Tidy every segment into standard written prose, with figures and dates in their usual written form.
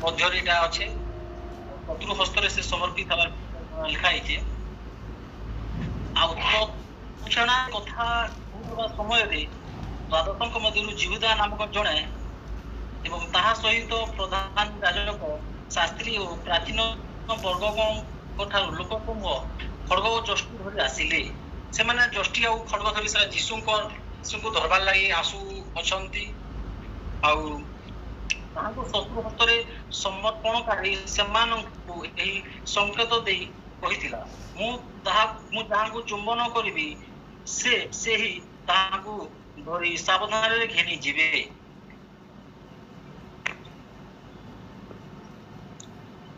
ମଧ୍ୟରେ ଏଇଟା ଅଛି ଶତ୍ରୁ ହସ୍ତରେ ସେ ସମର୍ପିତ ହେବାର ଲେଖା ହେଇଛି। ଆଉ ତକ୍ଷଣା କଥା କହୁଥିବା ସମୟରେ ଦ୍ୱାଦଶଙ୍କ ମଧ୍ୟରୁ ଜିହୁଦା ନାମକ ଜଣେ ଏବଂ ତାହା ସହିତ ପ୍ରଧାନ ଯାଜକ ଶାସ୍ତ୍ରୀ ଓ ପ୍ରାଚୀନ ବର୍ଗଙ୍କ ଠାରୁ ଲୋକସମୂହ ଖଡ୍ଗ ଓ ଯଷ୍ଟି ଧରି ଆସିଲେ। ସେମାନେ ଯଷ୍ଟି ଆଉ ଖଡ୍ଗ ଧରି ସେଟା ଯୀଶୁଙ୍କୁ ଧରବାର ଲାଗି ଆସୁ ଅଛନ୍ତି। ଆଉ ତାହାଙ୍କୁ ଶତ୍ରୁ ହସ୍ତରେ ସମର୍ପଣକାରୀ ସେମାନଙ୍କୁ ଏହି ସଂକେତ ଦେଇ କହିଥିଲା, ମୁଁ ଯାହାଙ୍କୁ ଚୁମ୍ବନ କରିବି ସେହି ତାହାଙ୍କୁ ଧରି ସାବଧାନରେ ଘେନି ଯିବେ।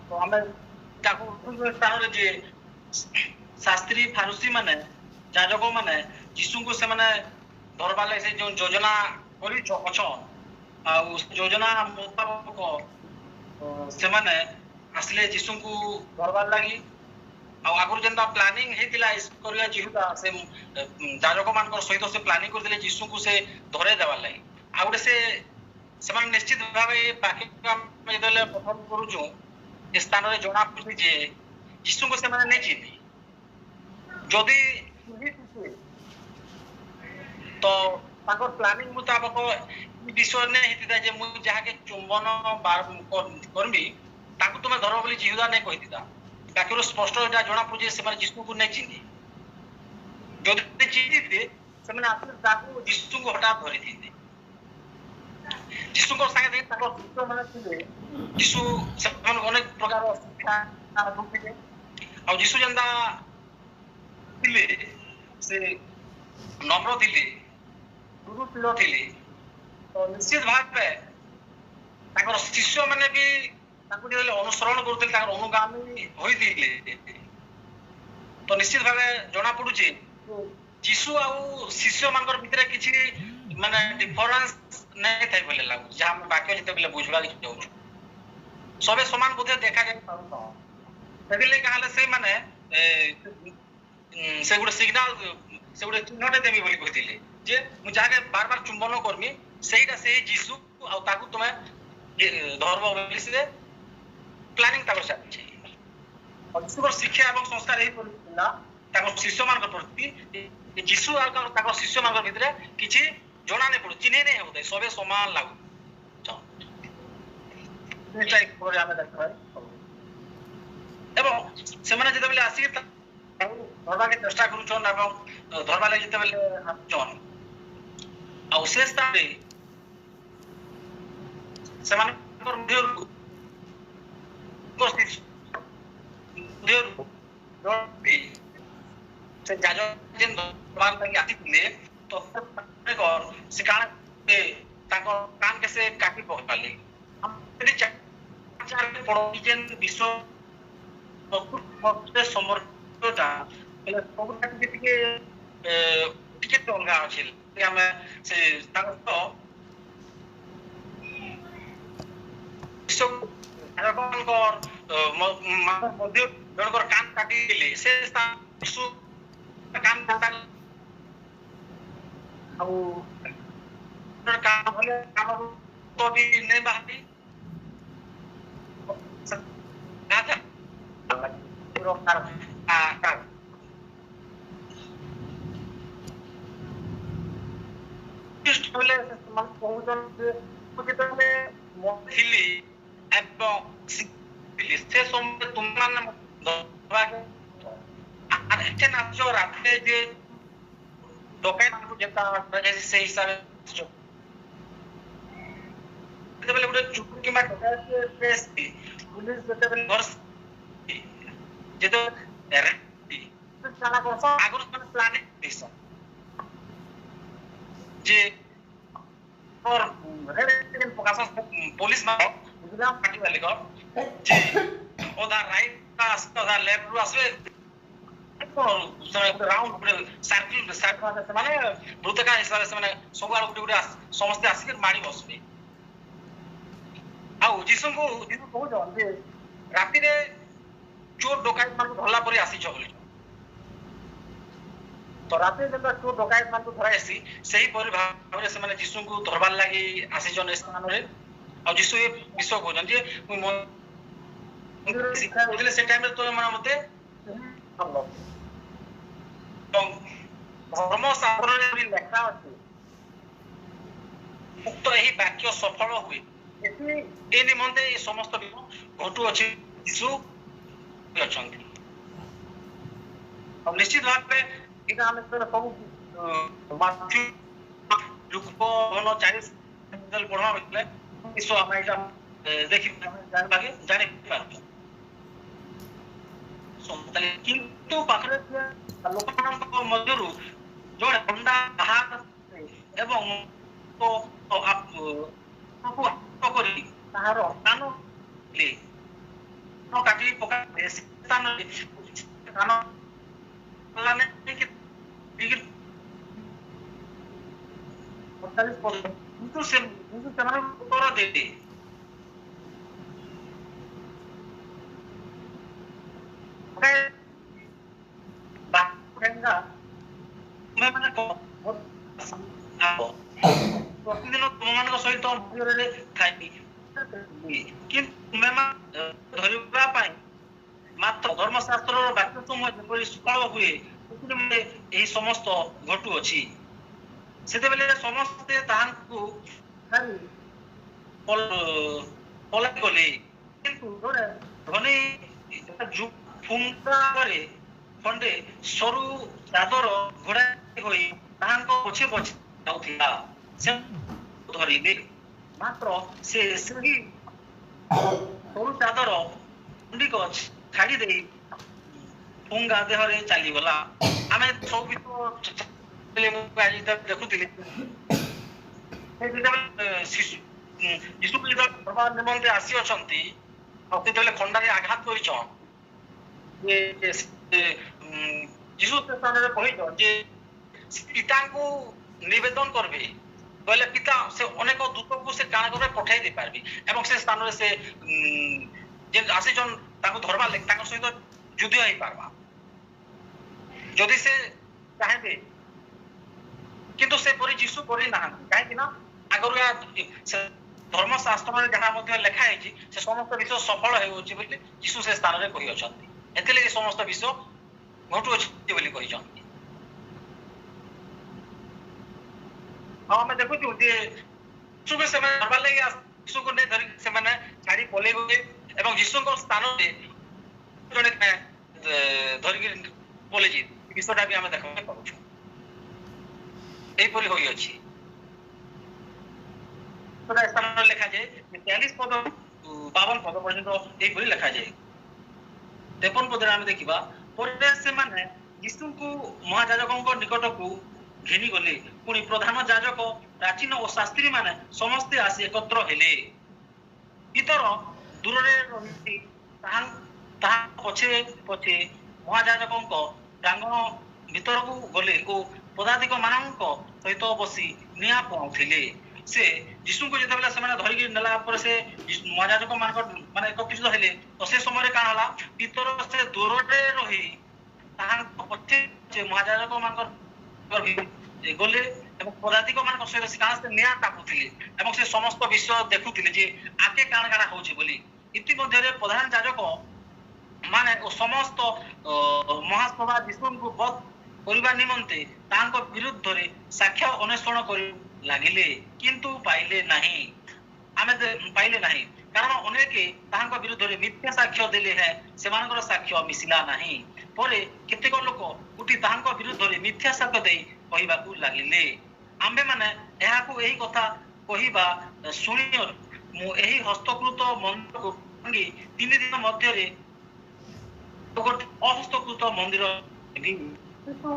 ତ ଆମେ ତାକୁ ସ୍ଥାନରେ ଯେ ଶାସ୍ତ୍ରୀ ଫାରୁସୀ ମାନେ ଯାଜକ ମାନେ ଯୀଶୁଙ୍କୁ ସେମାନେ ଧରବାର ଲାଗି ସେ ଯୋଉ ଯୋଜନା କରି ଅଛନ୍ ଆଉ ଯୋଜନା ମୁତାବକ ସେମାନେ ଆସିଲେ ଯୀଶୁଙ୍କୁ ଧରବାର ଲାଗି। ଆଉ ଆଗରୁ ଯେନ୍ତା ପ୍ଲାନିଂ ହେଇଥିଲା କରିବା ଜିହୁଦା ସେ ଯାଜକ ମାନଙ୍କର ସହିତ ସେ ପ୍ଲାନିଂ କରିଥିଲେ ଯୀଶୁଙ୍କୁ ସେ ଧରେଇ ଦେବାର ଲାଗି। ଆଉ ଗୋଟେ ସେମାନେ ନିଶ୍ଚିତ ଭାବେ ବାକ୍ୟ ଆମେ ଯେତେବେଳେ ପଠନ କରୁଛୁ ଏ ସ୍ଥାନରେ ଜଣା ପଡୁଛି ଯେ ଯୀଶୁଙ୍କୁ ସେମାନେ ନେଇଯିବେ। ଯଦି ତ ତାଙ୍କର ପ୍ଲାନିଂ ମୁତାବକ ବିଷୟ ନେଇ ହେଇଥିଲା ଯେ ମୁଁ ଯାହାକେ ଚୁମ୍ବନ କରିବି ତାଙ୍କୁ ତୁମେ ଧର ବୋଲି ଜିହୁଦା ନେଇ କହିଥିଲା। ବାକ୍ୟରୁ ସ୍ପଷ୍ଟ ଏଟା ଜଣା ପଡୁଛି ସେମାନେ ଯୀଶୁଙ୍କୁ ନେଇ ଚିହ୍ନି। ଯଦି ଚିହ୍ନିଥିଲେ ସେମାନେ ଆସିଲେ ତାକୁ ଯୀଶୁଙ୍କୁ ହଠାତ୍ ଧରିଥିଲେ। ଯୀଶୁଙ୍କ ସାଙ୍ଗେ ତାଙ୍କର ଶିଷ୍ୟମାନେ ଥିଲେ। ଯୀଶୁ ସେମାନଙ୍କୁ ଅନେକ ପ୍ରକାର ଶିକ୍ଷା ଦଉଥିଲେ। ଆଉ ଯୀଶୁ ଯେନ୍ତା ଥିଲେ ସେ ନମ୍ର ଥିଲେ, ଗୁରୁଶୀଳ ଥିଲେ। ତ ନିଶ୍ଚିତ ଭାବେ ତାଙ୍କର ଶିଷ୍ୟମାନେ ବି ତାଙ୍କୁ ଯେତେବେଳେ ଅନୁସରଣ କରୁଥିଲେ ତାଙ୍କର ଅନୁଗାମୀ ହୋଇଥିଲେ। ତ ନିଶ୍ଚିତ ଭାବେ ଜଣା ପଡୁଛି ଯୀଶୁ ଆଉ ଶିଷ୍ୟ ମାନଙ୍କର ଭିତରେ କିଛି ମାନେ ଡିଫରେନ୍ସ ନାଇଁ ଥାଇ ବୋଲି ଲାଗୁଛି। ଯାହା ଆମେ ବାକ୍ୟ ଯେତେବେଳେ ବୁଝିବାକୁ ଚାହୁଁଛୁ ସବେ ସମାନ ବୋଧେ ଦେଖାଯାଇ ପାରୁନ। ସେଥିଲାଗି କାହେଲେ ସେଇମାନେ ସେ ଗୋଟେ ସିଗ୍ନାଲ ସେ ଗୋଟେ ଚିହ୍ନଟେ ଦେବି ବୋଲି କହିଥିଲେ ଯେ ମୁଁ ଯାହାକେ ବାର ବାର ଚୁମ୍ବନ କରମି ସେଇଟା ସେଇ ଯୀଶୁ ଆଉ ତାକୁ ତୁମେ ଧର୍ମ ବୋଲି ସେ ପ୍ଲାନିଂ ତାଙ୍କର ଚାଲିଛି। ଯୀଶୁଙ୍କର ଶିକ୍ଷା ଏବଂ ସଂସ୍କାର ଏହିପରି ଥିଲା ତାଙ୍କ ଶିଷ୍ୟମାନଙ୍କ ପ୍ରତି ଯୀଶୁ ଆଉ ତାଙ୍କ ଶିଷ୍ୟମାନଙ୍କ ଭିତରେ କିଛି ଜଣା ନାଇଁ ପଡୁ, ଚିହ୍ନି ନାଇଁ ହଉଥାଏ, ସବେ ସମାନ ଲାଗୁ। ଆମେ ଦେଖିବା ଏବଂ ସେମାନେ ଯେତେବେଳେ ଆସିକି ଧରବାକେ ଚେଷ୍ଟା କରୁଛନ୍ ଏବଂ ଧରବା ଲାଗି ଯେତେବେଳେ ଆସୁଛନ୍ ଆଉ ସେ ସ୍ଥାନରେ ସେମାନଙ୍କର ମଧ୍ୟରୁ ସେ ଯାଜକ ଯେନ୍ ଧରବାର ଲାଗି ଆସିଥିଲେ ତ ସେ କାଣା ତାଙ୍କ କାନକେ ସେ କାଟି ପକାଲେ। ବିଶ୍ୱ ସମର୍ପିତଟା ହେଲେ ସବୁଟା ଟିକେ ଅଲଗା ଅଛି। ଆମେ ସେ ତାଙ୍କ ମଧ୍ୟ ଜଣଙ୍କର କାନ କାଟିଲେ ସେ କାନ ଆଉ କାନ ଭଲେ କାନରୁ ତ ବି ନେଇ ବାହାରି ଥିଲି ଏବଂ ସେ ସମୟରେ ତୁମମାନେ ରାତିରେ ଯେ ଡକାୟତମାନଙ୍କୁ ଯେନ୍ତା ସେଇ ହିସାବରେ ଯେତେବେଳେ ଗୋଟେ ଚୁକୁ କିମ୍ବା ଡକାୟତ ପୁଲିସ ଯେତେବେଳେ ଆଗରୁ ସେମାନେ ପ୍ଲାନିଂ ଦେଇଛନ୍ ଯେ पुलिस पार्टी वाले को जे ओदा राइट ओदा लेफ्ट रु आसबे राउंड सर्कल माने वृत्तका हिसाब से माने सब आड़ गुटे समस्त आसिक माड़ी बसबे आ जीसु कहू जे राति रे चोर डकायत मान धरला परे आसी छ बोली तो राति जब चोर डकायत मान धरा आसी सही परि भाबरे से माने जीसु को धरबार लागि आसी जन स्थान रे ଆଉ ଯୀଶୁ ଏ ବିଷୟ କହୁଛନ୍ତି ଯେ ଶିକ୍ଷା ଦଉଥିଲେ ସେ ଟାଇମରେ ତ ମାନେ ମତେ ଧର୍ମଶାସ୍ତ୍ରରେ ବି ଲେଖା ଅଛି ଉକ୍ତ ଏହି ବାକ୍ୟ ସଫଳ ହୁଏ ଏ ନିମନ୍ତେ ଏ ସମସ୍ତ ଘଟୁଅଛି ଯୀଶୁ ଅଛନ୍ତି। ଆଉ ନିଶ୍ଚିତ ଭାବରେ ଏଇଟା ଆମେ ସବୁ ମାଥ୍ୟୁ ଲୁକ 9:40 ପଢିବା ବେଲେ ବିଶ୍ଵ ଆମେ ଏଇଟା ଦେଖି ଜାଣିପାରୁଛୁ। କିନ୍ତୁ ପାଖରେ ଲୋକମାନଙ୍କ ମଧ୍ୟରୁ ଜଣେ ପଣ୍ଡା ବାହାର ଏବଂ କରି ତାହାର ସ୍ଥାନ କାଟି ପକାଇଲେ ସେ ସ୍ଥାନରେ ସ୍ଥାନ କିନ୍ତୁ ସେମାନେ ଉତ୍ତର ଦେବେ ପ୍ରତିଦିନ ତୁମମାନଙ୍କ ସହିତ ମନ୍ଦିରରେ ଖାଇବି କିନ୍ତୁ ତୁମେମାନେ ଧରିବା ପାଇଁ ମାତ୍ର ଧର୍ମଶାସ୍ତ୍ରର ବାକ୍ୟ ସମୂହ ଯେପରି ସଫଳ ହୁଏ ଏହି ସମସ୍ତ ଘଟୁଅଛି। ସେତେବେଳେ ସମସ୍ତେ ତାହାଙ୍କୁ ପଳାଇ ଗଲେ କିନ୍ତୁ ଧନୀ ଫୁଙ୍କାରେ ଖଣ୍ଡେ ସରୁ ଚାଦର ଘୋଡାଇ ହୋଇ ତାହାଙ୍କ ପଛେ ପଛେ ଯାଉଥିଲା ସେ ଧରିଲେ ମାତ୍ର ସେ ସେହି ସରୁ ଚାଦର ଖଣ୍ଡିକ ଛାଡି ଦେଇ ଫୁଙ୍ଗା ଦେହରେ ଚାଲିଗଲା। ଆମେ ସବୁ ଦେଖୁଥିଲି ଯୀଶୁ ନିମନ୍ତେ ଆସିଅଛନ୍ତି ଆଉ କେତେବେଳେ ଖଣ୍ଡାରେ ଆଘାତ କରିଛନ୍ ଯୀଶୁ ସେ ସ୍ଥାନରେ କହିଛ ଯେ ପିତାଙ୍କୁ ନିବେଦନ କରିବେ କହିଲେ ପିତା ସେ ଅନେକ ଦୂତକୁ ସେ କାଣା କରିବେ ପଠାଇ ଦେଇ ପାରିବେ ଏବଂ ସେ ସ୍ଥାନରେ ସେ ଯେ ଆସିଛନ୍ ତାଙ୍କୁ ଧରବା ଲାଗି ତାଙ୍କ ସହିତ ଯୁଦ୍ଧ ହେଇପାରବା ଯଦି ସେ ଚାହିଁବେ କିନ୍ତୁ ସେପରି ଯୀଶୁ କରିନାହାନ୍ତି କାହିଁକି ନା ଆଗରୁ ଧର୍ମଶାସ୍ତ୍ରରେ ଯାହା ମଧ୍ୟ ଲେଖା ହେଇଛି ସେ ସମସ୍ତ ବିଷୟ ସଫଳ ହେଉଅଛି ବୋଲି ଯୀଶୁ ସେ ସ୍ଥାନରେ କହିଅଛନ୍ତି। ଏଥିଲାଗି ସମସ୍ତ ବିଷୟ ଘଟୁଅଛି ବୋଲି କହିଛନ୍ତି। ଆଉ ଆମେ ଦେଖୁଛୁ ଯେ ଯୀଶୁକୁ ସେମାନେ ଧରବା ଲାଗି ଯୀଶୁକୁ ନେଇ ଧରି ସେମାନେ ଛାଡି ପଳେଇ ଗଲେ ଏବଂ ଯୀଶୁଙ୍କ ସ୍ଥାନରେ ଜଣେ ଧରିକି ପଳେଇଛି ବିଷୟଟା ବି ଆମେ ଦେଖିବାକୁ ପାଉଛୁ। ଏହିପରି ହୋଇଅଛି ସ୍ଥାନରେ ଲେଖାଯାଏ 43 ପଦ 52 ପଦ ପର୍ଯ୍ୟନ୍ତ ଏହିପରି ଲେଖାଯାଏ। 53 ପଦରେ ଆମେ ଦେଖିବା ପରେ ସେମାନେ ଯୀଶୁଙ୍କୁ ମହାଯାଜକଙ୍କ ନିକଟକୁ ଘେନି ଗଲେ ପୁଣି ପ୍ରଧାନ ଯାଜକ ପ୍ରାଚୀନ ଓ ଶାସ୍ତ୍ରୀ ମାନେ ସମସ୍ତେ ଆସି ଏକତ୍ର ହେଲେ ଭିତର ଦୂରରେ ରହି ତାହା ପଛେ ପଛେ ମହାଯାଜକଙ୍କ ପ୍ରାଙ୍ଗଣ ଭିତରକୁ ଗଲେ ଓ ପଦାଧିକ ମାନଙ୍କ ସହିତ ବସି ନିଆଁ ପଣାଉଥିଲେ। ସେ ଯୀଶୁଙ୍କୁ ଯେତେବେଳେ ସେମାନେ ଧରିକି ନେଲା ପରେ ସେ ମହାଯାଜକ ମାନଙ୍କ ମାନେ ଏକତ୍ରିତ ହେଲେ ତ ସେ ସମୟରେ କାଣ ହେଲା ଭିତର ସେ ଦୂରରେ ରହି ତାହାଙ୍କ ପଛେ ମହାଯାଜକ ମାନଙ୍କର ଗଲେ ଏବଂ ପଦାଧିକ ମାନଙ୍କ ସହିତ ସେ କାଣା ସେ ନିଆଁ ତାପୁଥିଲେ ଏବଂ ସେ ସମସ୍ତ ବିଷୟ ଦେଖୁଥିଲେ ଯେ ଆଗେ କାଣା କାଣା ହଉଛି ବୋଲି। ଇତିମଧ୍ୟରେ ପ୍ରଧାନ ଯାଜକ ମାନେ ଓ ସମସ୍ତ ମହାସଭା ଯୀଶୁଙ୍କୁ ବଧ କରିବା ନିମନ୍ତେ ତାଙ୍କ ବିରୁଦ୍ଧରେ ସାକ୍ଷ୍ୟ ଅନ୍ୱେଷଣ କରି ଲାଗିଲେ କିନ୍ତୁ ପାଇଲେ ନାହିଁ କାରଣ ଅନେକ ତାହାଙ୍କ ବିରୁଦ୍ଧରେ ମିଥ୍ୟା ସାକ୍ଷ୍ୟ ଦେଲେ ହେଁ ସେମାନଙ୍କର ସାକ୍ଷ୍ୟ ମିଶିଲା ନାହିଁ। ପରେ କେତେକ ଲୋକ ଉଠି ତାହାଙ୍କ ବିରୁଦ୍ଧରେ ମିଥ୍ୟା ସାକ୍ଷ୍ୟ ଦେଇ କହିବାକୁ ଲାଗିଲେ। ଆମ୍ଭେମାନେ ଏହାକୁ ଏହି କଥା କହିବା ଶୁଣି ମୁଁ ଏହି ହସ୍ତକୃତ ମନ୍ଦିରକୁ ଭାଙ୍ଗି 3 ଦିନ ମଧ୍ୟରେ ଗୋଟେ ଅହସ୍ତକୃତ ମନ୍ଦିର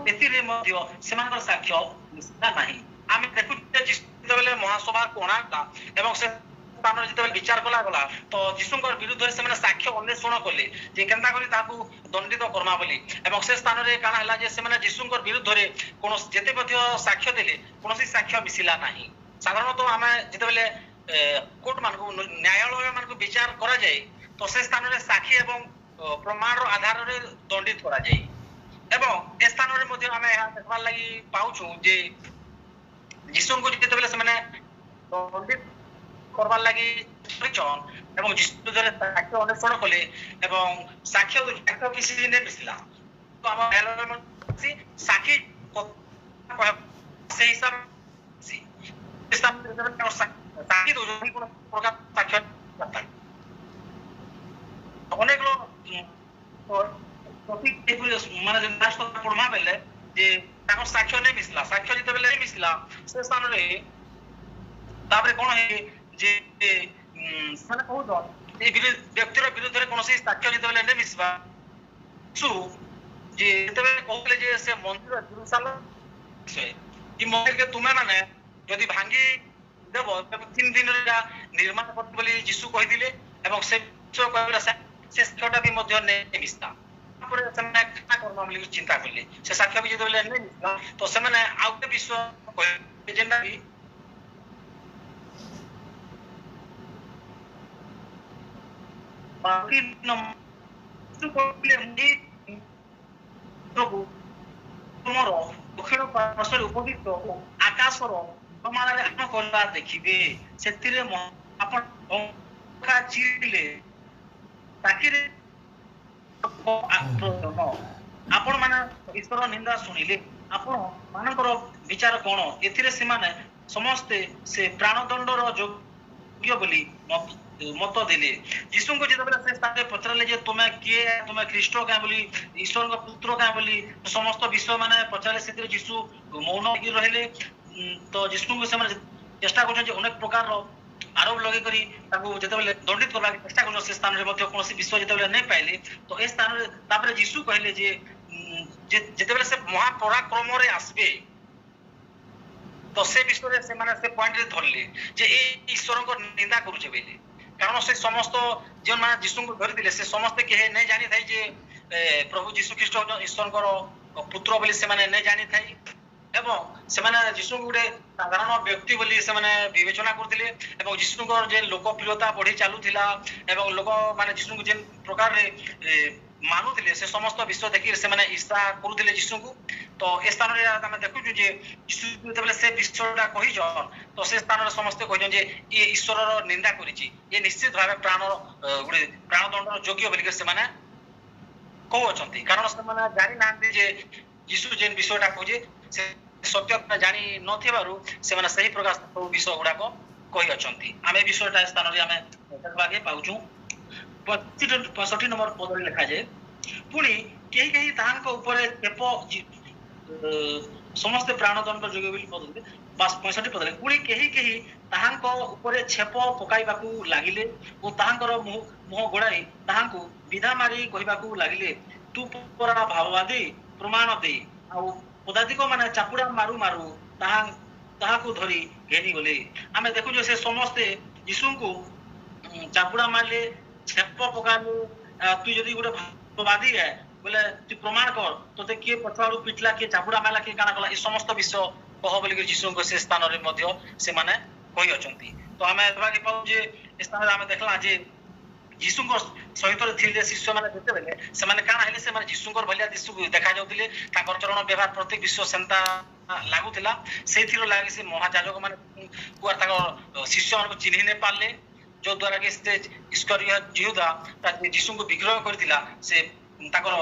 ଏଥିରେ ମଧ୍ୟ ସେମାନଙ୍କର ସାକ୍ଷ୍ୟ ମିଶିଲା ନାହିଁ। ଆମେ ଦେଖୁଛୁ ଯେତେବେଳେ ମହାସଭାକୁ ଅଣାଗଲା ଏବଂ ସେ ସ୍ଥାନରେ ଯେତେବେଳେ ବିଚାର କଲାଗଲା ତ ଯୀଶୁଙ୍କର ବିରୁଦ୍ଧରେ ସେମାନେ ସାକ୍ଷ୍ୟ ଅନ୍ୱେଷଣ କଲେ ଯେ କେନ୍ତା କରି ତାକୁ ଦଣ୍ଡିତ କର୍ମା ବୋଲି ଏବଂ ସେ ସ୍ଥାନରେ କାଣା ହେଲା ଯେ ସେମାନେ ଯୀଶୁଙ୍କର ବିରୁଦ୍ଧରେ କୌଣସି ଯେତେ ମଧ୍ୟ ସାକ୍ଷ୍ୟ ଦେଲେ କୌଣସି ସାକ୍ଷ୍ୟ ମିଶିଲା ନାହିଁ। ସାଧାରଣତଃ ଆମେ ଯେତେବେଳେ କୋର୍ଟ ମାନଙ୍କୁ ନ୍ୟାୟାଳୟ ମାନଙ୍କୁ ବିଚାର କରାଯାଏ ତ ସେ ସ୍ଥାନରେ ସାକ୍ଷୀ ଏବଂ ପ୍ରମାଣର ଆଧାରରେ ଦଣ୍ଡିତ କରାଯାଏ ଏବଂ ଏ ସ୍ଥାନରେ ମଧ୍ୟ ଆମେ ଏହା ଦେଖିବାର ଲାଗି ପାଉଛୁ ଯେ ଯୀଶୁଙ୍କୁ ଯେତେବେଳେ ସେମାନେ ଦଣ୍ଡିତ করবার লাগি କରିଛନ୍ ଏବଂ ଯୀଶୁ ବିରୁଦ୍ଧରେ ସାକ୍ଷ୍ୟ ଅନ୍ୱେଷଣ କଲେ ଏବଂ ସାକ୍ଷ୍ୟ କିଛି ଦିନେ ମିଶିଲା। ତ ଆମ ସାକ୍ଷୀ ସେଇ ହିସାବରେ ସାକ୍ଷୀ ଦଉଛନ୍ତି କୋନ ପ୍ରକାର ସାକ୍ଷ୍ୟ ଅନେକ ମାନେ ପଢମା ବେଲେ ଯେ ତାଙ୍କର ସାକ୍ଷ୍ୟ ନେଇ ମିଶିଲା। ସାକ୍ଷ୍ୟ ଯେତେବେଳେ ମିଶିଲା ସେ ସ୍ଥାନରେ ତାପରେ କଣ ହେ ଯେ ସେମାନେ କହୁଛନ୍ ଏ ବ୍ୟକ୍ତିର ବିରୁଦ୍ଧରେ କୌଣସି ସାକ୍ଷ୍ୟ ଯେତେବେଳେ ନେଇ ମିଶିବା ଯେ ଯେତେବେଳେ କହୁଥିଲେ ଯେ ସେ ମନ୍ଦିର ଇ ମନ୍ଦିରକେ ତୁମେ ମାନେ ଯଦି ଭାଙ୍ଗି ଦେବ ତେବେ 3 ଦିନରେ ନିର୍ମାଣ କରିବ ବୋଲି ଯୀଶୁ କହିଥିଲେ ଏବଂ ସେ କହିଲା ସେ ସାକ୍ଷ୍ୟଟା ବି ମଧ୍ୟ ନେଇ ମିଶିଲା। ତାପରେ ସେମାନେ କାଣା କରବା ବୋଲି ଚିନ୍ତା କଲେ। ସେ ସାକ୍ଷ୍ୟ ବି ଯେତେବେଳେ ନେଇ ମିଶିଲା ତ ସେମାନେ ଆଉ ଗୋଟେ ବିଷୟ କହିଲେ ଯେନ୍ଟା ବି ତୁମର ଦକ୍ଷିଣ ପାର୍ଶ୍ୱରେ ଉପବିଷ୍ଟ ଆକାଶର ପ୍ରମାଣରେ ଆପଣ କରିବା ଦେଖିବେ ସେଥିରେ ଆପଣ ଚିରିଲେ ତାକିରେ ଆପଣ ମାନେ ଈଶ୍ୱର ନିନ୍ଦା ଶୁଣିଲେ ଆପଣ ମାନଙ୍କର ବିଚାର କଣ? ଏଥିରେ ସେମାନେ ସମସ୍ତେ ସେ ପ୍ରାଣଦଣ୍ଡର ଯୋଗ୍ୟ ବୋଲି ମତ ଦେଲେ। ଯୀଶୁଙ୍କୁ ଯେତେବେଳେ ସେ ସ୍ଥାନରେ ପଚାରିଲେ ଯେ ତୁମେ କିଏ, ତୁମେ ଖ୍ରୀଷ୍ଟ କାଁ ବୋଲି, ଈଶ୍ୱରଙ୍କ ପୁତ୍ର କାଁ ବୋଲି ସମସ୍ତ ବିଷୟ ମାନେ ପଚାରିଲେ ସେଥିରେ ଯୀଶୁ ମୌନ ହେଇକି ରହିଲେ। ତ ଯୀଶୁଙ୍କୁ ସେମାନେ ଚେଷ୍ଟା କରୁଛନ୍ତି ଅନେକ ପ୍ରକାରର ଆରୋପ ଲଗେଇ କରି ତାଙ୍କୁ ଯେତେବେଳେ ଦଣ୍ଡିତ କରିବାକୁ ଚେଷ୍ଟା କରୁଛନ୍ତି ସେ ସ୍ଥାନରେ ମଧ୍ୟ କୌଣସି ବିଷୟ ଯେତେବେଳେ ନେଇ ପାଇଲେ ତ ଏ ସ୍ଥାନରେ ତାପରେ ଯୀଶୁ କହିଲେ ଯେ ଯେତେବେଳେ ସେ ମହାପରାକ୍ରମରେ ଆସିବେ ତ ସେ ବିଷୟରେ ସେମାନେ ସେ ପଏଣ୍ଟରେ ଧରିଲେ ଯେ ଏ ଈଶ୍ୱରଙ୍କ ନିନ୍ଦା କରୁଛେ ବୋଲି। କାରଣ ସେ ସମସ୍ତ ଯେଉଁମାନେ ଯୀଶୁଙ୍କୁ ଧରିଥିଲେ ସେ ସମସ୍ତେ କେହି ନେଇ ଜାଣିଥାଏ ଯେ ପ୍ରଭୁ ଯୀଶୁ ଖ୍ରୀଷ୍ଟ ଈଶ୍ୱରଙ୍କର ପୁତ୍ର ବୋଲି ସେମାନେ ନେଇ ଜାଣିଥାଏ ଏବଂ ସେମାନେ ଯୀଶୁଙ୍କୁ ଗୋଟେ ସାଧାରଣ ବ୍ୟକ୍ତି ବୋଲି ସେମାନେ ବିବେଚନା କରୁଥିଲେ ଏବଂ ଯୀଶୁଙ୍କର ଯେ ଲୋକପ୍ରିୟତା ବଢି ଚାଲୁଥିଲା ଏବଂ ଲୋକମାନେ ଯୀଶୁଙ୍କୁ ଯେନ୍ ପ୍ରକାରରେ ମାନୁଥିଲେ ସେ ସମସ୍ତ ବିଷୟ ଦେଖି ସେମାନେ ଈର୍ଷା କରୁଥିଲେ ଯୀଶୁଙ୍କୁ। ତ ଏ ସ୍ଥାନରେ ଆମେ ଦେଖୁଛୁ ଯେ ଯୀଶୁ ଯେତେବେଳେ ସେ ବିଷୟଟା କହିଛନ୍ ତ ସେ ସ୍ଥାନରେ ସମସ୍ତେ କହିଛନ୍ ଯେ ଇଏ ଈଶ୍ୱରର ନିନ୍ଦା କରିଛି, ଇଏ ନିଶ୍ଚିତ ଭାବେ ଗୋଟେ ପ୍ରାଣଦଣ୍ଡର ଯୋଗ୍ୟ ବୋଲିକି ସେମାନେ କହୁଅଛନ୍ତି। କାରଣ ସେମାନେ ଜାଣିନାହାନ୍ତି ଯେ ଯୀଶୁ ଯେନ୍ ବିଷୟଟା କହୁଛେ ସେ ସତ୍ୟ ଜାଣି ନଥିବାରୁ ସେମାନେ ସେହି ପ୍ରକାର ସବୁ ବିଷୟ ଗୁଡାକ କହିଅଛନ୍ତି। ଆମେ ବିଷୟଟା ସ୍ଥାନରେ ଆମେ ଦେଖିବାକୁ ପାଉଛୁ। 65 ନମ୍ବର ପଦରେ ଲେଖାଯାଏ, ପୁଣି କେହି କେହି ତାହାଙ୍କ ଉପରେ ଛେପ ସମସ୍ତେ ପ୍ରାଣଦଣ୍ଡ ଯୋଗ୍ୟ ବୋଲି ପଦରେ 65 ପଦରେ ପୁଣି କେହି କେହି ତାହାଙ୍କ ଉପରେ ଛେପ ପକାଇବାକୁ ଲାଗିଲେ ଓ ତାହାଙ୍କର ମୁହଁ ଗୋଡାଇ ତାହାଙ୍କୁ ବିଧା ମାରି କହିବାକୁ ଲାଗିଲେ, ତୁ ପରା ଭାବବାଦୀ, ପ୍ରମାଣ ଦେ। ଆଉ ପଦାତିକ ମାନେ ଚାପୁଡା ମାରୁ ମାରୁ ତାହାକୁ ଧରି ଘେନିଗଲେ। ଆମେ ଦେଖୁଛୁ ସେ ସମସ୍ତେ ଯୀଶୁଙ୍କୁ ଚାପୁଡା ମାରିଲେ, ଛେପ ପକାଇଲେ। ତୁ ଯଦି ଗୋଟେ ଭାବବାଦୀ ବୋଲେ ତୁ ପ୍ରମାଣ କର, ତୋତେ କିଏ ପଛଆଡୁ ପିଟିଲା, କିଏ ଚାପୁଡା ମାରିଲା, କିଏ କାଣା କଲା, ଏ ସମସ୍ତ ବିଷୟ କହ ବୋଲିକି ଯୀଶୁଙ୍କ ସେ ସ୍ଥାନରେ ମଧ୍ୟ ସେମାନେ କହିଅଛନ୍ତି। ତ ଆମେ ଦେଖିବାକୁ ପାଉ ଯେ ଏ ସ୍ଥାନରେ ଆମେ ଦେଖିଲା ଯେ ଯୀଶୁଙ୍କ ସହିତ ଥିଲେ ଶିଷ୍ୟମାନେ ଯେତେବେଳେ ସେମାନେ କାଣା ହେଲେ ସେମାନେ ଯୀଶୁଙ୍କର ଭଳିଆ ଯୀଶୁକୁ ଦେଖାଯାଉଥିଲେ, ତାଙ୍କର ଚରଣ ବ୍ୟବହାର ପ୍ରତ୍ୟେକ ବିଷୟ ସେନ୍ତା ଲାଗୁଥିଲା। ସେଇଥିର ଲାଗି ସେ ମହାଯାଜକ ମାନେ ତାଙ୍କ ଶିଷ୍ୟମାନଙ୍କୁ ଚିହ୍ନି ନେଇ ପାରିଲେ, ଯୋଉ ଦ୍ୱାରା କି ସେ ଇସ୍କରିୟତ ଯିହୁଦା ଯୀଶୁଙ୍କୁ ବିଗ୍ରହ କରିଥିଲା ସେ ତାଙ୍କର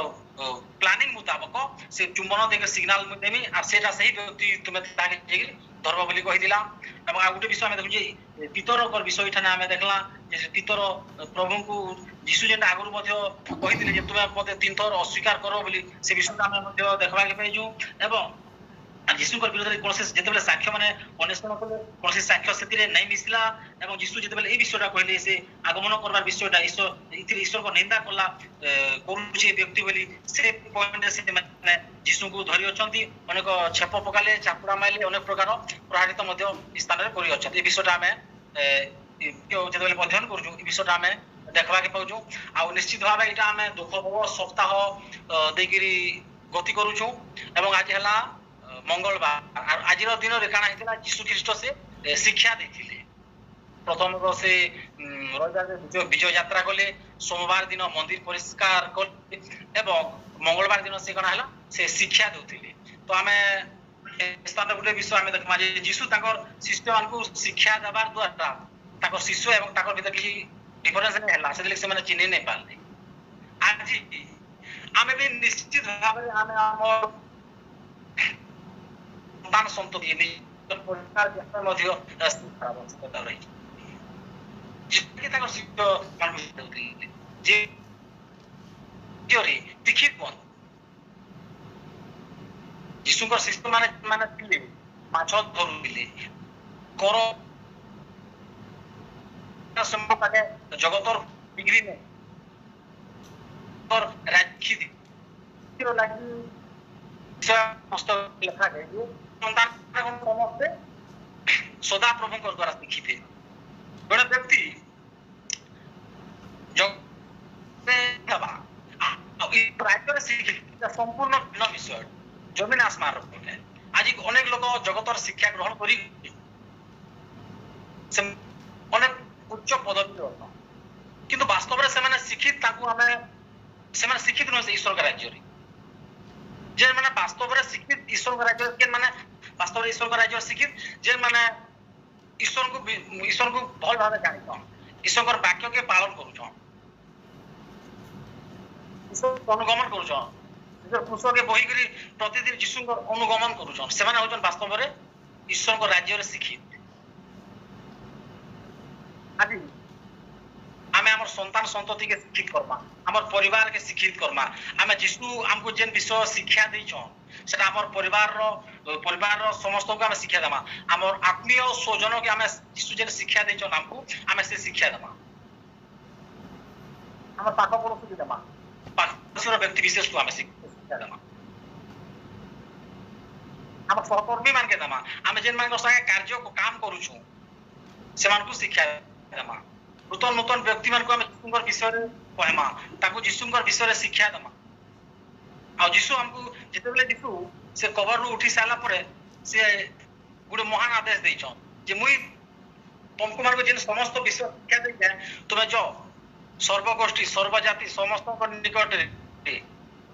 ପ୍ଲାନିଂ ମୁତାବକ ସେ ଚୁମ୍ବନ ଦେଇକି ସିଗ୍ନାଲ ଦେମି ଆଉ ସେଟା ସେହି ବ୍ୟକ୍ତି ତୁମେ ଯାଇକି ଧର୍ମ ବୋଲି କହିଥିଲା। ଏବଂ ଆଉ ଗୋଟେ ବିଷୟ ଆମେ ଦେଖୁଛେ ପିତରଙ୍କର ବିଷୟ ଏଠାନେ ଆମେ ଦେଖିଲା ଯେ ପିତର ପ୍ରଭୁଙ୍କୁ ଯୀଶୁ ଯେନ୍ଟା ଆଗରୁ ମଧ୍ୟ କହିଥିଲେ ଯେ ତୁମେ ମତେ 3 ଥର ଅସ୍ୱୀକାର କର ବୋଲି, ସେ ବିଷୟଟା ଆମେ ମଧ୍ୟ ଦେଖିବାକୁ ପାଇଛୁ। ଏବଂ ଯୀଶୁଙ୍କର ବିରୋଧରେ କୌଣସି ଯେତେବେଳେ ସାକ୍ଷ୍ୟ ମାନେ ଅନ୍ୱେଷଣ କଲେ କୌଣସି ସାକ୍ଷ୍ୟ ସେଥିରେ ନାଇଁ ମିଶିଲା ଏବଂ ଯୀଶୁ ଯେତେବେଳେ ଏଇ ବିଷୟଟା କହିଲେ ସେ ଆଗମନ କରିବାର ବିଷୟଟା ଏଥିରେ ଈଶ୍ୱରଙ୍କ ନିନ୍ଦା କଲା କରୁଛି ବ୍ୟକ୍ତି ବୋଲି, ସେ ପଏଣ୍ଟରେ ସେମାନେ ଯୀଶୁଙ୍କୁ ଧରି ଅଛନ୍ତି। ଅନେକ ଛେପ ପକାଲେ, ଚାପୁଡା ମାରିଲେ, ଅନେକ ପ୍ରକାର ପ୍ରହାରିତ ମଧ୍ୟ ସ୍ଥାନରେ କରି ଅଛନ୍ତି। ଏ ବିଷୟଟା ଆମେ ଯେତେବେଳେ ଅଧ୍ୟୟନ କରୁଛୁ ଏ ବିଷୟଟା ଆମେ ଦେଖିବାକୁ ପାଉଛୁ। ଆଉ ନିଶ୍ଚିତ ଭାବେ ଏଇଟା ଆମେ ଦୁଃଖ ସପ୍ତାହ ଦେଇକିରି ଗତି କରୁଛୁ ଏବଂ ଆଜି ହେଲା ମଙ୍ଗଳବାର। ଆଜିର ଦିନରେ କାଣା ହେଇଥିଲା, ଯୀଶୁ ଖ୍ରୀଷ୍ଟ ସେ ଶିକ୍ଷା ଦେଇଥିଲେ। ପ୍ରଥମ ସେ ରବିବାର ବିଜୟ ଯାତ୍ରା କଲେ, ସୋମବାର ଦିନ ମନ୍ଦିର ପରିଷ୍କାର କଲେ ଏବଂ ମଙ୍ଗଳବାର ଦିନ ସେ କଣା ହେଲା ସେ ଶିକ୍ଷା ଦେଉଥିଲେ। ତ ଆମେ ସ୍ଥାନ ଗୋଟେ ବିଷୟ ଆମେ ଦେଖିବା ଯେ ଯୀଶୁ ତାଙ୍କର ଶିଷ୍ୟମାନଙ୍କୁ ଶିକ୍ଷା ଦେବାର ଦ୍ୱାରା ତାଙ୍କ ଶିଶୁ ଏବଂ ତାଙ୍କ ଭିତରେ କିଛି ଡିଫରେନ୍ସ ନାହିଁ ହେଲା ସେଥିଲାଗି ସେମାନେ ଚିହ୍ନି ନାଇଁ ପାରିଲେ। ଆଜି ଆମେ ବି ନିଶ୍ଚିତ ଭାବରେ ଆମେ ଆମ ସନ୍ତାନ ସନ୍ତତି ପରିବାର ମଧ୍ୟ ଆବଶ୍ୟକତା ରହିଛି ଯେକି ତାଙ୍କ ଶିଶୁ ଯେ ଦୀକ୍ଷିତ ବନ୍ଧୁ ଯୀଶୁଙ୍କର ଶିଶୁ ମାନେ ଥିଲେ ମାଛ ଧରୁଥିଲେ କର ଜଗତର ବିକ୍ରି ନାହିଁ ସମସ୍ତେ ସଦା ପ୍ରଭୁଙ୍କ ଦ୍ୱାରା ଶିଖିବେ। ଜଣେ ବ୍ୟକ୍ତି ରାଜ୍ୟରେ ଶିକ୍ଷା ସମ୍ପୂର୍ଣ୍ଣ ଭିନ୍ନ ବିଷୟ ଜମିନ ଆସମାନର ଆଜି ଅନେକ ଲୋକ ଜଗତର ଶିକ୍ଷା ଗ୍ରହଣ କରି ଅନେକ ଉଚ୍ଚ ପଦବୀରେ ଅଛନ୍ତି କିନ୍ତୁ ବାସ୍ତବରେ ସେମାନେ ଶିକ୍ଷିତ ତାଙ୍କୁ ଆମେ ସେମାନେ ଶିକ୍ଷିତ ନୁହେଁ ଈଶ୍ୱରଙ୍କ ରାଜ୍ୟରେ ଯେମାନେ ବାସ୍ତବରେ ଶିକ୍ଷିତ ଈଶ୍ୱରଙ୍କ ରାଜ୍ୟରେ କେମାନେ ବାସ୍ତବରେ ଈଶ୍ୱରଙ୍କ ରାଜ୍ୟରେ ଶିକ୍ଷିତ ଯେମାନେ ଈଶ୍ୱରଙ୍କୁ ଭଲ ଭାବେ ଜାଣିଛନ୍ ଈଶ୍ୱରଙ୍କର ବାକ୍ୟକେ ପାଳନ କରୁଛନ୍ ଅନୁଗମନ କରୁଛନ୍ ନିଜର ପୁସ୍ତକକେ ବହିକରି ପ୍ରତିଦିନ ଯୀଶୁଙ୍କର ଅନୁଗମନ କରୁଛନ୍ ସେମାନେ ହଉଛନ୍ ବାସ୍ତବରେ ଈଶ୍ୱରଙ୍କ ରାଜ୍ୟରେ ଶିକ୍ଷିତ। ଆଜି ଆମେ ଆମର ସନ୍ତାନ ସନ୍ତତିକେ ଶିକ୍ଷିତ କର୍ମା ଆମର ପରିବାରକେ ଶିକ୍ଷିତ କର୍ମା ଆମେ ଯୀଶୁ ଆମକୁ ଯେନ୍ ବିଷୟ ଶିକ୍ଷା ଦେଇଛନ୍ ସେଟା ଆମର ପରିବାରର ସମସ୍ତଙ୍କୁ ଆମେ ଶିକ୍ଷା ଦେମା ଆମର ଆତ୍ମୀୟ ସ୍ୱଜନକେ ଆମେ ଯୀଶୁ ଯେନ୍ ଶିକ୍ଷା ଦେଇଛନ୍ ଆମକୁ ଆମେ ସେ ଶିକ୍ଷା ଦେମା ଆମର ପାଖ ପଡ଼ୋଶୀକୁ ଦେମା ପାଖର ବ୍ୟକ୍ତି ବିଶେଷକୁ ଆମେ ଶିକ୍ଷା ଦେମା ଆମ ସହକର୍ମୀ ମାନକେ ଦେମା ଆମେ ଯେନ୍ ମାନଙ୍କ ସାଙ୍ଗେ କାର୍ଯ୍ୟ କାମ କରୁଛୁ ସେମାନଙ୍କୁ ଶିକ୍ଷା ଦେମା ନୂତନ ନୂତନ ବ୍ୟକ୍ତି ମାନଙ୍କୁ ଆମେ ଯୀଶୁଙ୍କର ବିଷୟରେ କହିମା ତାଙ୍କୁ ଯୀଶୁଙ୍କର ବିଷୟରେ ଶିକ୍ଷା ଦେମା ଆଉ ଯୀଶୁ ଆମକୁ ଯେତେବେଳେ ଯୀଶୁ ସେ କବରରୁ ଉଠି ସାରିଲା ପରେ ସେ ଗୋଟେ ମହାନ ଆଦେଶ ଦେଇଛନ୍ ଯେ ମୁଇଁ ତମକୁ ମାନଙ୍କୁ ଯେନ୍ ସମସ୍ତ ବିଷୟ ଶିକ୍ଷା ଦେଇଛେ ତୁମେ ଯାଅ ସର୍ବଗୋଷ୍ଠୀ ସର୍ବଜାତି ସମସ୍ତଙ୍କ ନିକଟରେ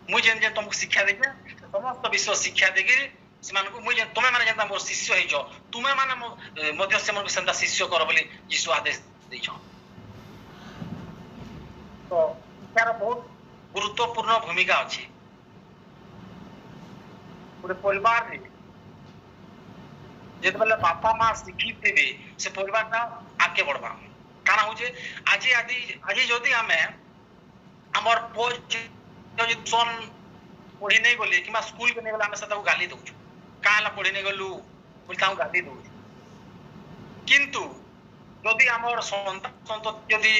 ମୁଇଁ ଯେନ୍ ଯେନ୍ ତମକୁ ଶିକ୍ଷା ଦେଇଛେ ସମସ୍ତ ବିଷୟ ଶିକ୍ଷା ଦେଇକିରି ସେମାନଙ୍କୁ ମୁଇଁ ତମେ ମାନେ ଯେନ୍ତା ମୋର ଶିଷ୍ୟ ହେଇଛ ତୁମେ ମାନେ ମଧ୍ୟ ସେମାନଙ୍କୁ ସେନ୍ତା ଶିଷ୍ୟ କର ବୋଲି ଯୀଶୁ ଆଦେଶ ଦେଇଛନ୍। ତ ଶିକ୍ଷାର ବହୁତ ଗୁରୁତ୍ୱପୂର୍ଣ୍ଣ ଭୂମିକା ଅଛି ଗୋଟେ ପରିବାରରେ ଯେତେବେଳେ ବାପା ମା ଶିକ୍ଷିତ ଥିବେ ସେ ପରିବାରଟା ଆଗକେ ବଢବା କାଣା ହଉଛେ ଆଜି ଯଦି ଆମେ ଆମର ପୁଅ ପଢି ନେଇ ଗଲେ କିମ୍ବା ସ୍କୁଲକୁ ନେଇ ଗଲେ ଆମେ ସେଟାକୁ ଗାଲି ଦଉଛୁ କାଁ ହେଲା ପଢି ନେଇ ଗଲୁ ବୋଲି ତାଙ୍କୁ ଗାଲି ଦଉଛୁ କିନ୍ତୁ ଯଦି ଆମର ସନ୍ତାନ ଯଦି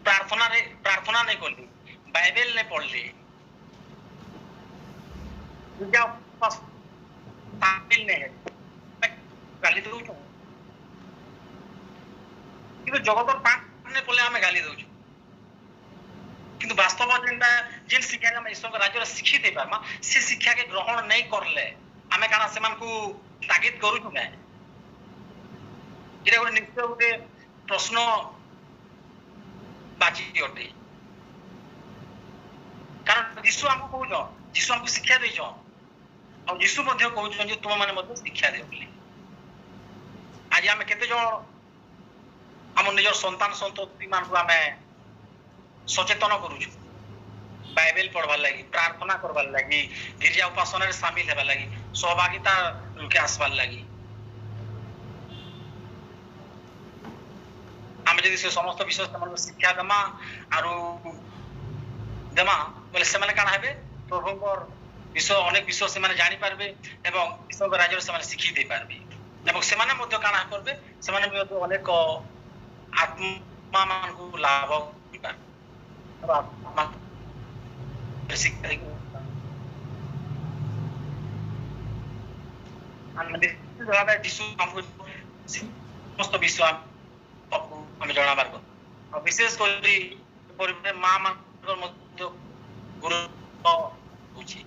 ପ୍ରାର୍ଥନା ନାଇଁ କଲେ ବାଇବେଲ ନାଇଁ ପଢଲେ ଗାଲି ଦଉଛୁ କିନ୍ତୁ ଜଗତର ପାଠ ନାଇଁ ପଢଲେ ଆମେ ଗାଲି ଦଉଛୁ କିନ୍ତୁ ବାସ୍ତବ ଯେନ୍ ଶିକ୍ଷାକେ ଆମେ ଈଶ୍ୱରଙ୍କ ରାଜ୍ୟରେ ଶିଖି ଦେଇ ପାରମା ସେ ଶିକ୍ଷାକେ ଗ୍ରହଣ ନାଇଁ କରଲେ ଆମେ କାଣା ସେମାନଙ୍କୁ ତାଗିଦ କରୁଛୁ କାଁ ଏଇଟା ଗୋଟେ ନିଶ୍ଚୟ ଗୋଟେ ପ୍ରଶ୍ନ ବାଚି ଅଟେ କାରଣ ଯୀଶୁ ଆମକୁ କହୁଛନ୍ ଯୀଶୁ ଆମକୁ ଶିକ୍ଷା ଦେଇଛନ୍ ଆଉ ଯୀଶୁ ମଧ୍ୟ କହୁଛନ୍ ଯେ ତୁମ ମାନେ ମଧ୍ୟ ଶିକ୍ଷା ଦିଅ ବୋଲି ଆଜି ଆମେ କେତେ ଜଣ ଆମ ନିଜର ସନ୍ତାନ ସନ୍ତତି ମାନଙ୍କୁ ଆମେ ସଚେତନ କରୁଛୁ ବାଇବେଲ ପଢବାର ଲାଗି ପ୍ରାର୍ଥନା କରବାର ଲାଗି ଗିର୍ଜା ଉପାସନାରେ ସାମିଲ ହେବାର ଲାଗି ସହଭାଗିତା ଲୋକେ আসবার ଲାଗି ଆମେ ଯଦି ସେ ସମସ୍ତ ବିଷୟ ସେମାନଙ୍କୁ ଶିକ୍ଷା ଦେମା ଆରୁ ଦେମା ବୋଲେ ସେମାନେ କାଣା ହେବେ ପ୍ରଭୁଙ୍କର ବିଷୟ ଅନେକ ବିଷୟ ସେମାନେ ଜାଣିପାରିବେ ଏବଂ ଈଶ୍ୱରଙ୍କ ରାଜ୍ୟରେ ସେମାନେ ଶିଖି ଦେଇପାରିବେ ଏବଂ ସେମାନେ ମଧ୍ୟ କାଣା କରିବେ ସେମାନେ ମଧ୍ୟ ଅନେକ ଆତ୍ମା ମାନଙ୍କୁ ଲାଭ କରିପାରିବେ ସମସ୍ତ ବିଷୟ ଆମେ ଜଣାବାର କଥା ବିଶେଷ କରି ପରିବାରରେ ମା ମାନଙ୍କର ମଧ୍ୟ ଗୁରୁତ୍ୱ ହଉଛି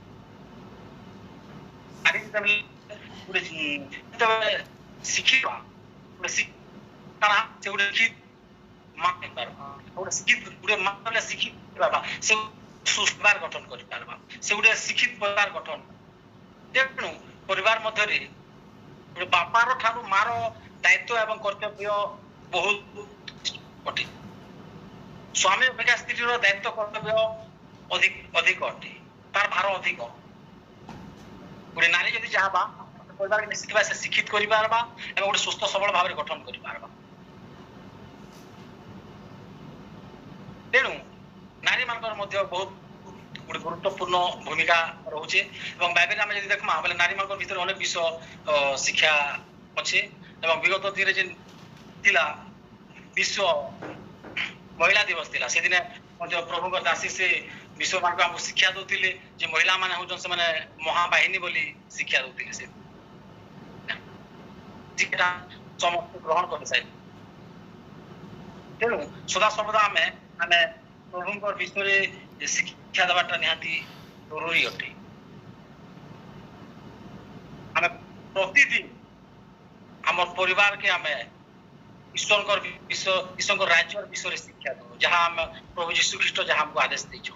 ଯେତେବେଳେ ଶିଖିବା ସେ ଗୋଟେ ମା ହେଇପାରବା ଗୋଟେ ଶିକ୍ଷିତ ଗୋଟେ ମା ବୋଲେ ଶିକ୍ଷିତ ପାରବା ସେ ସୁସ୍ବାର ଗଠନ କରିପାରବା ସେ ଗୋଟେ ଶିକ୍ଷିତ ପରିବାର ଗଠନ ତେଣୁ ପରିବାର ମଧ୍ୟରେ ଗୋଟେ ବାପାର ଠାରୁ ମାର ଦାୟିତ୍ୱ ଏବଂ କର୍ତ୍ତବ୍ୟ ବହୁତ ଅଟେ। ସ୍ୱାମୀ ଅପେକ୍ଷା ସ୍ତ୍ରୀର ଦାୟିତ୍ୱ କର୍ତ୍ତବ୍ୟ ଅଧିକ ଅଟେ, ତାର ଭାର ଅଧିକ। ଗୋଟେ ନାରୀ ଯଦି ଚାହବା ପରିବାରକେ ନିଶ୍ଚିତ ସେ ଶିକ୍ଷିତ କରିପାରବା ଏବଂ ଗୋଟେ ସୁସ୍ଥ ସବଳ ଭାବରେ ଗଠନ କରିପାରବା। ତେଣୁ ନାରୀ ମାନଙ୍କର ମଧ୍ୟ ବହୁତ ଗୋଟେ ଗୁରୁତ୍ୱପୂର୍ଣ୍ଣ ଭୂମିକା ରହୁଛି ଏବଂ ବାଇବେଲ ଆମେ ଯଦି ଦେଖମା ବୋଲେ ନାରୀ ମାନଙ୍କ ଭିତରେ ଅନେକ ବିଷୟ ଶିକ୍ଷା ଅଛି ଏବଂ ବିଗତ ଦିନରେ ଯେନ୍ ଥିଲା ବିଶ୍ୱ ମହିଳା ଦିବସ ଥିଲା ସେଦିନ ମଧ୍ୟ ପ୍ରଭୁଙ୍କ ଦାସୀ ସେ ବିଶ୍ୱ ମାନଙ୍କୁ ଆମକୁ ଶିକ୍ଷା ଦଉଥିଲେ ଯେ ମହିଳା ମାନେ ହଉଛନ୍ତି ସେମାନେ ମହାବାହିନୀ ବୋଲି ଶିକ୍ଷା ଦଉଥିଲେ। ସେ ଶିକ୍ଷା ସମସ୍ତେ ଗ୍ରହଣ କରିସାରିଲେ। ତେଣୁ ସଦାସର୍ବଦା ଆମେ ପ୍ରଭୁଙ୍କ ବିଷୟରେ ଶିକ୍ଷା ଦେବାଟା ନିହାତି ଜରୁରୀ ଅଟେ। ଆମେ ପ୍ରତିଦିନ ଆମର ପରିବାରକେ ଆମେ ଈଶ୍ୱରଙ୍କ ରାଜ୍ୟର ବିଷୟରେ ଶିକ୍ଷା ଦେଉ, ଯାହା ଆମେ ପ୍ରଭୁ ଯୀଶୁ ଖ୍ରୀଷ୍ଟ ଯାହା ଆମକୁ ଆଦେଶ ଦେଇଛୁ।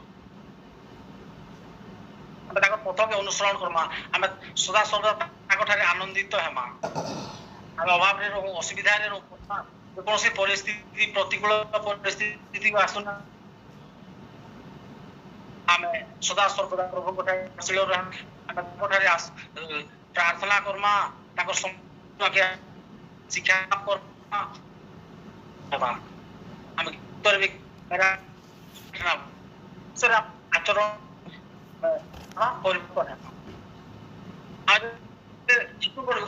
ଆମେ ତାଙ୍କ ପଥକେ ଅନୁସରଣ କର୍ମା, ଆମେ ସଦାସର୍ବଦା ତାଙ୍କଠାରେ ଆନନ୍ଦିତ ହେମା। ଆମେ ଅଭାବରେ ରହୁ, ଅସୁବିଧାରେ ରହୁ, ଯେକୌଣସି ପରିସ୍ଥିତି ପ୍ରତିକୂଳ ପରିସ୍ଥିତିକୁ ଆସୁନା ଆମେ ସଦାସର୍ବଦା ପ୍ରଭୁଙ୍କଠାରେ ଆମେ ତାଙ୍କଠାରେ ପ୍ରାର୍ଥନା କର୍ମା, ତାଙ୍କର ଶିକ୍ଷା କର୍ମା। ଆମେ ଆଚରଣ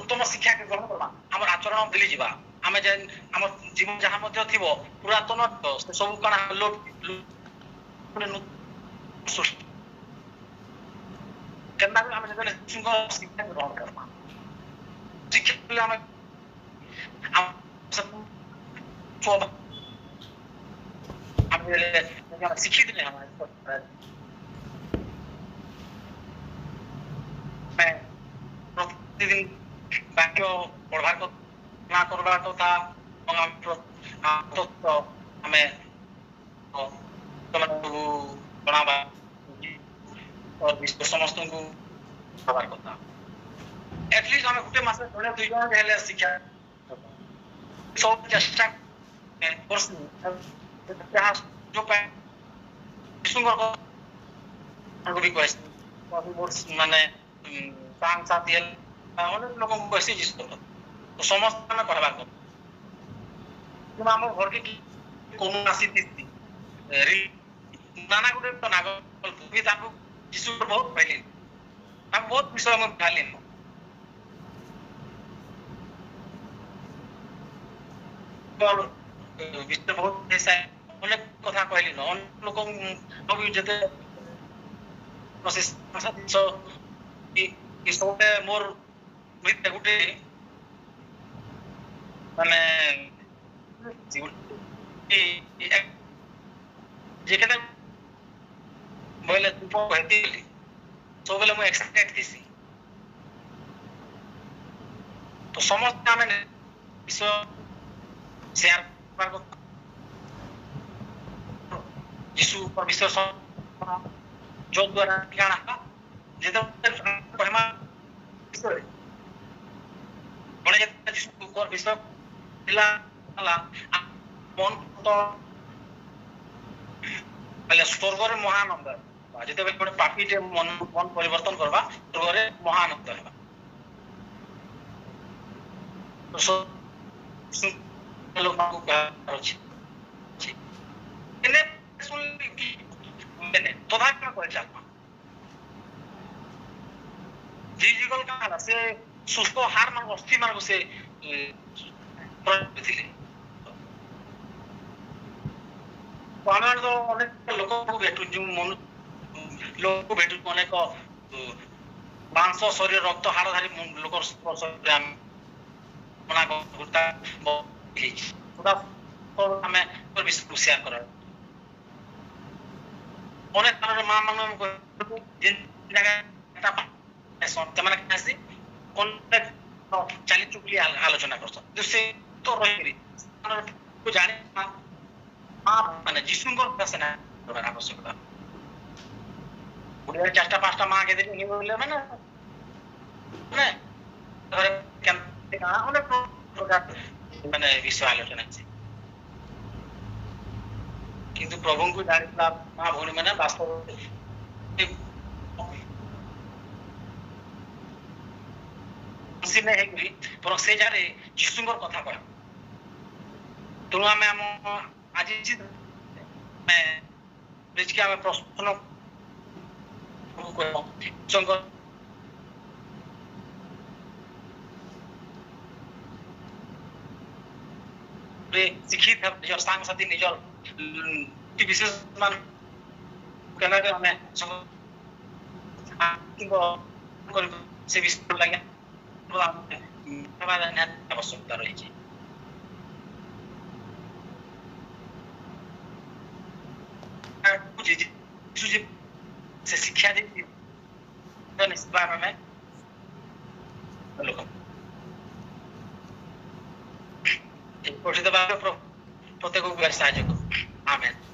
ଉତ୍ତମ ଶିକ୍ଷା ଗ୍ରହଣ କର୍ମା, ଆମର ଆଚରଣ ଭୁଲିଯିବା। ଆମେ ଆମ ଜୀବନ ଯାହା ମଧ୍ୟ ଥିବ ପୁରାତନ ସେ ସବୁ କାଣା ଆମେ ଯେତେବେଳେ ଶିକ୍ଷା ଗ୍ରହଣ କର୍ମା, ଶିକ୍ଷା ଆମେ ଶିକ୍ଷିତ ପ୍ରତିଦିନ ବାକ୍ୟ ପଢ଼ବାର କଥା କରିବା କଥା ଆମେ ଜଣାବା ସମସ୍ତଙ୍କୁ ହବାର କଥା। ଏଟଲିଷ୍ଟ ଆମେ ଗୋଟେ ମାସ ଜଣେ 2 ଜଣ ହେଲେ ଶିକ୍ଷା ସବୁ ଚେଷ୍ଟା ମାନେ ସାଙ୍ଗସାଥି ଅନେକ ଲୋକଙ୍କୁ କହିସି ଯୀଶୁ ସମସ୍ତେ ଆମେ କହିବାର କଥା। କିନ୍ତୁ ଆମ ଘରକେ କୋନ ଆସିଥିସି ନାନା ଗୋଟେ ନାଗ ତାଙ୍କୁ ଯୀଶୁ ବହୁତ କହିଲି, ତାଙ୍କୁ ବହୁତ ବିଷୟ ମୁଁ ଭାଲି ବହୁତ ଅନେକ କଥା କହିଲି ନ ଅନେକ ଲୋକଙ୍କୁ ଯେତେ ମୋର ଗୋଟେ ମାନେ ବୋଇଲେ ସବୁବେଳେ ମୁଁ ଏକ୍ସାଇଟେଡ ଥିସି। ତ ସମସ୍ତେ ଆମେ ସେୟାର ଯୀଶୁ ବିଶ୍ୱାସ ଯୋ ଦ୍ୱାରା କାଣା ଯେତେବେଳେ ବିଷୟ ଥିଲା ସ୍ୱର୍ଗରେ ମହାନନ୍ଦ ଯେତେବେଳେ ଗୋଟେ ପାପୀଟେ ମନ ପରିବର୍ତ୍ତନ କରବା ସ୍ୱର୍ଗରେ ମହାନନ୍ଦ ହେବା। ସେ ସୁସ୍ଥ ହାର ମାନ ଅସ୍ଥି ମାନଙ୍କୁ ସେ ଥିଲେ। ଆମେ ତ ଅନେକ ଲୋକଙ୍କୁ ଭେଟୁଛୁ ଲୋକଙ୍କୁ ଭେଟୁଛୁ ଅନେକ ମାଂସ ଶରୀର ରକ୍ତ ହାଡ଼ଧାରୀ ଲୋକ ଆମେ ସେୟାର କର ଅନେକ ମା ମାନଙ୍କୁ ସେମାନେ ଆସି ଅନେକ ଚାଲି ଚୁକଲି ଆଲୋଚନା କରସନ୍ ସେ ତ ରହିକରି ଜାଣି ମାନେ ଯୀଶୁଙ୍କର ଉପାସନା କରିବାର ଆବଶ୍ୟକତା। ଗୋଟେ 4ଟା 5ଟା ମା କେ ଦେଲି ବୋଲେ ମାନେ ଅନେକ ପ୍ରକାର ମାନେ ବିଷୟ ଆଲୋଚନା ଅଛି। କିନ୍ତୁ ପ୍ରଭୁଙ୍କୁ ଜାଣିଥିଲା ମା ଭଉଣୀ ମାନେ ବାସ୍ତବ ହେଇକରି ବରଂ ସେ ଜାଗାରେ ଯୀଶୁଙ୍କର କଥା କହ। ତେଣୁ ଆମେ ଆମ ଆଜି ଆମେ ପ୍ରଶ୍ନ ଶିକ୍ଷିତ ନିଜର ସାଙ୍ଗସାଥି ନିଜର ବିଶେଷ ମାନ ଆମେ ସେ ବିଷୟ ଲାଗି ଆବଶ୍ୟକତା ରହିଛି। ସେ ଶିକ୍ଷା ଦେଇଛି ନିଶ୍ଚିତ ଆମେ ଲୋକ ପ୍ରତ୍ୟେକକୁ ସାହାଯ୍ୟ କରୁ। ଆମେନ୍।